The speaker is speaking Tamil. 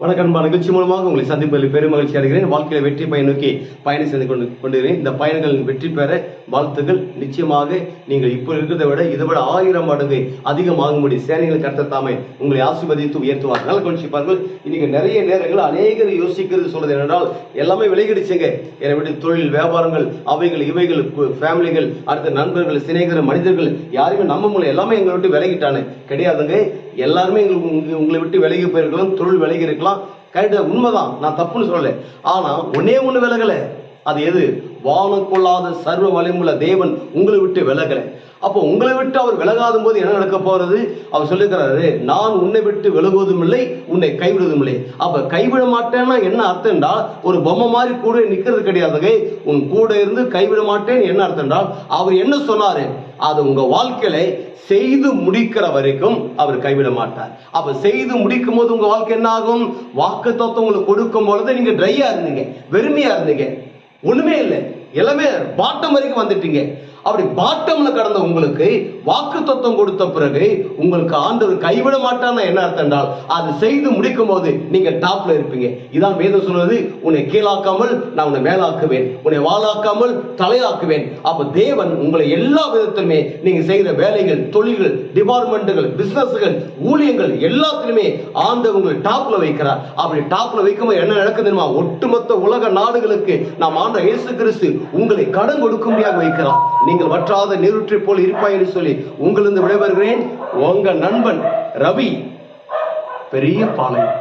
வணக்கம். நிகழ்ச்சி மூலமாக உங்களை சந்திப்பதில் பெரும் மகிழ்ச்சி அடைகிறேன். வாழ்க்கையில வெற்றி பயன் நோக்கி பயணம் செய்து கொண்டிருக்கிறேன். இந்த பயணங்கள் வெற்றி பெற வாழ்த்துக்கள். நிச்சயமாக நீங்கள் இப்போ இருக்கிறத விட இதை விட 1000 மடங்கு அதிகமாகும்படி சேனைகள் கர்த்தர் தாமே உங்களை ஆசீர்வதித்து உயர்த்துவார். நல்ல கவனிப்பார்கள். இன்னைக்கு நிறைய நேரங்கள் அநேகர் யோசிக்கிறது சொல்றது என்னென்றால், எல்லாமே விலகிடுச்சுங்க. என்னை விட்டு தொழில், வியாபாரங்கள், அவைகள், இவைகள், ஃபேமிலிகள், அடுத்த நண்பர்கள், சிநேகிதர், மனிதர்கள் யாருமே நம்ப முடியல. எல்லாமே எங்களை விட்டு விலகிட்டானு கிடையாதுங்க. எல்லாருமே உங்களை விட்டு விலகி போயிருக்கலாம், தொழில் விலகி இருக்கலாம். கரெக்டா, உண்மைதான், நான் தப்புன்னு சொல்லல. ஆனா ஒன்னே ஒண்ணு விலகல. அது எது? வானம் கொள்ளாத சர்வ வலிமுள்ள தேவன் உங்களை விட்டு விலகல. அப்போ உங்களை விட்டு அவர் விலகாத போது என்ன நடக்க போறது? அவர் சொல்லிருக்கிறாரு, நான் உன்னை விட்டு விலகுவதும் இல்லை, உன்னை கைவிடுவதும் இல்லை. அப்ப கைவிட மாட்டேன்னா என்ன அர்த்தம்டா? ஒரு பொம்மை மாதிரி கூட நிக்கிறது கிடையாதுங்க. உன் கூட இருந்து கைவிட மாட்டேன்னு என்ன அர்த்தம்டா? அவர் என்ன சொன்னாரு அது உங்க வாழ்க்கையில செய்து முடிக்கிற வரைக்கும் அவர் கைவிட மாட்டார். அப்ப செய்து முடிக்கும் போது உங்க வாழ்க்கை என்ன ஆகும்? வாக்குத்தத்தம் உங்களுக்கு கொடுக்கும் பொழுது நீங்க ட்ரையா இருந்தீங்க, வெறுமையா இருந்தீங்க, ஒண்ணுமே இல்லை, எல்லாமே பாட்டம் வரைக்கும் வந்துட்டீங்க. அப்படி பாட்டம்ல கடந்த உங்களுக்கு வாக்குத்தத்தம் கொடுத்த பிறகு உங்களுக்கு ஆண்டவர் கைவிட மாட்டான்னு என்ன அர்த்தம் என்றால், அது செய்து முடிக்கும் போது நீங்க டாப்ல இருப்பீங்க. இதான் வேதம் சொல்றது, உன்னை கீழாக்காமல் நான் உன்னை மேலாக்குவேன், உன்னை வாழாக்காமல் தலையாக்குவேன். அப்ப தேவன் உங்களை எல்லா விதத்திலுமே நீங்க செய்கிற வேலைகள், தொழில்கள், டிபார்ட்மெண்ட்டுகள், பிசினஸ்கள், ஊழியங்கள் எல்லாத்திலுமே ஆண்டவர் உங்களை டாப்ல வைக்கிறார். அப்படி டாப்ல வைக்கும்போது என்ன நடக்குது தெரியுமா? ஒட்டுமொத்த உலக நாடுகளுக்கு நாம் ஆண்ட இயேசு கிறிஸ்து உங்களை கடன் கொடுக்கும்படியாக வைக்கிறார். நீங்கள் வற்றாத நீரூற்றை போல் இருப்பாய் என்று சொல்லி உங்களிருந்து விடைபெறுகிறேன். உங்க நண்பன் ரவி, பெரிய பாளையம்.